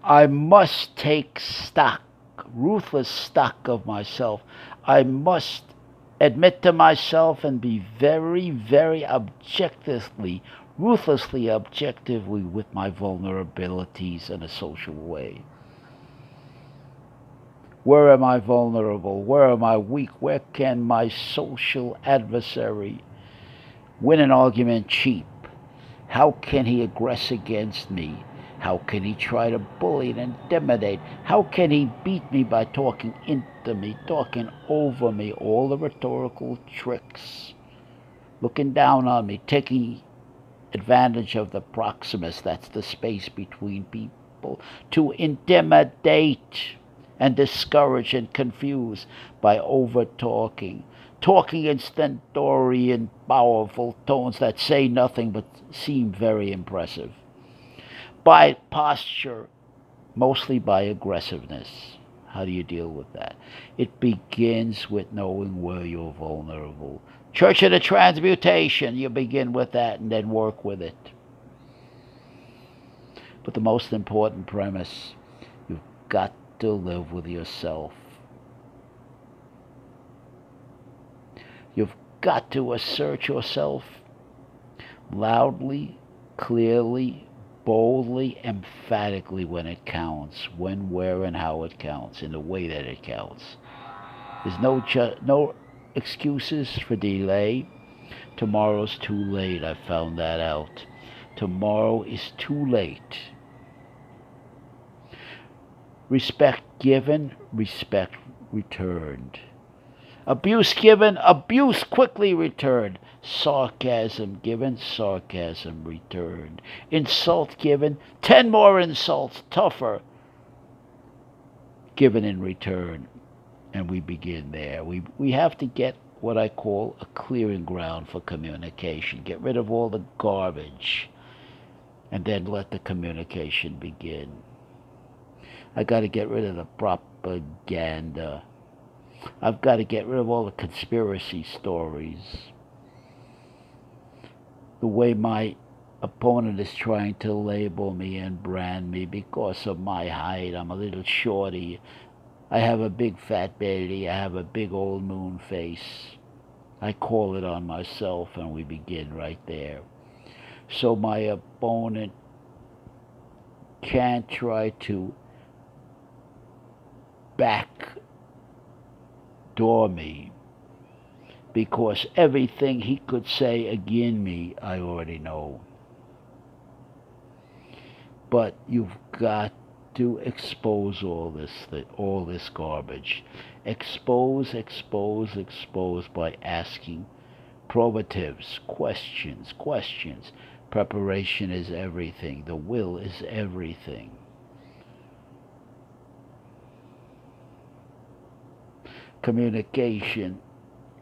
I must take stock, ruthless stock of myself. I must admit to myself and be very, very objectively, ruthlessly objectively with my vulnerabilities in a social way. Where am I vulnerable? Where am I weak? Where can my social adversary win an argument cheap? How can he aggress against me? How can he try to bully and intimidate? How can he beat me by talking into me, talking over me, all the rhetorical tricks, looking down on me, taking advantage of the proximus, that's the space between people, to intimidate and discourage and confuse by over talking, talking in stentorian, powerful tones that say nothing but seem very impressive, by posture, mostly by aggressiveness. How do you deal with that? It begins with knowing where you're vulnerable. Church of the Transmutation, you begin with that and then work with it. But the most important premise, you've got to live with yourself. You've got to assert yourself loudly, clearly, boldly, emphatically when it counts, when, where, and how it counts, in the way that it counts. There's no excuses for delay. Tomorrow's too late. I found that out. Tomorrow is too late. Respect given, respect returned. Abuse given, abuse quickly returned. Sarcasm given, sarcasm returned. Insult given, 10 more insults, tougher, given in return. And we begin there. We have to get what I call a clearing ground for communication. Get rid of all the garbage and then let the communication begin. I got to get rid of the propaganda. I've got to get rid of all the conspiracy stories. The way my opponent is trying to label me and brand me because of my height. I'm a little shorty. I have a big fat belly. I have a big old moon face. I call it on myself and we begin right there. So my opponent can't try to backdoor me because everything he could say against me, I already know. But you've got to expose all this garbage. Expose, expose, expose by asking probatives, questions, questions. Preparation is everything. The will is everything. Communication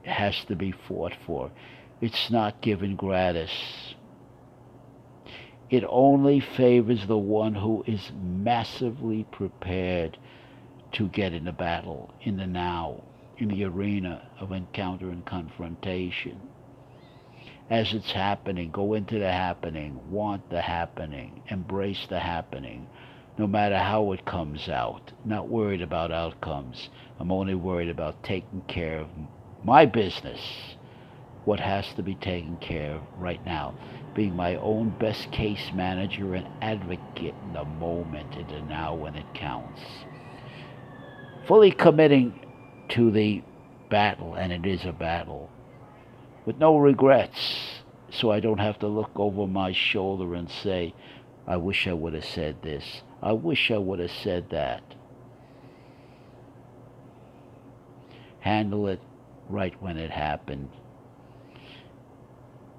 has to be fought for. It's not given gratis. It only favors the one who is massively prepared to get in the battle, in the now, in the arena of encounter and confrontation. As it's happening, go into the happening, want the happening, embrace the happening, no matter how it comes out. Not worried about outcomes. I'm only worried about taking care of my business, what has to be taken care of right now. Being my own best case manager and advocate in the moment, in the now when it counts. Fully committing to the battle, and it is a battle, with no regrets, so I don't have to look over my shoulder and say, I wish I would have said this. I wish I would have said that. Handle it right when it happened.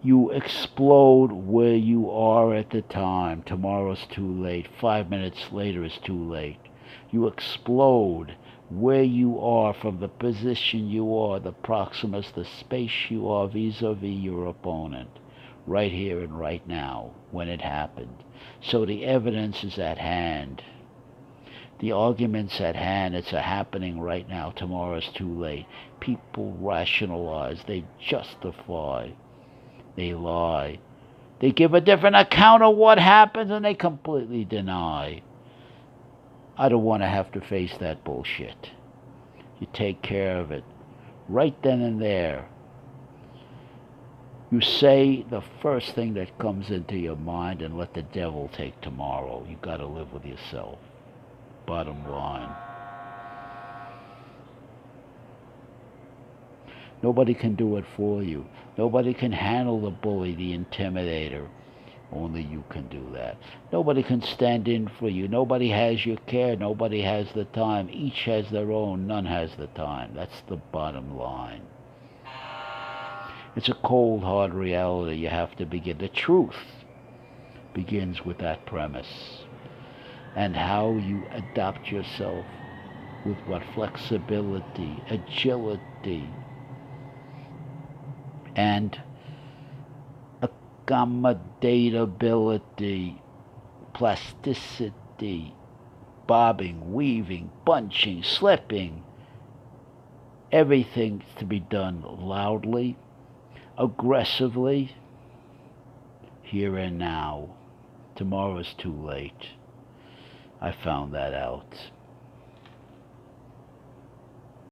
You explode where you are at the time. Tomorrow's too late. 5 minutes later is too late. You explode where you are from the position you are, the proximus, the space you are vis-a-vis your opponent, right here and right now, when it happened. So the evidence is at hand. The argument's at hand. It's a happening right now. Tomorrow's too late. People rationalize. They justify. They lie. They give a different account of what happens and they completely deny. I don't want to have to face that bullshit. You take care of it right then and there. You say the first thing that comes into your mind and let the devil take tomorrow. You got to live with yourself. Bottom line. Nobody can do it for you. Nobody can handle the bully, the intimidator. Only you can do that. Nobody can stand in for you. Nobody has your care. Nobody has the time. Each has their own. None has the time. That's the bottom line. It's a cold, hard reality you have to begin. The truth begins with that premise. And how you adapt yourself with what flexibility, agility, and accommodatability, plasticity, bobbing, weaving, bunching, slipping, everything to be done loudly, aggressively, here and now. Tomorrow's too late. I found that out.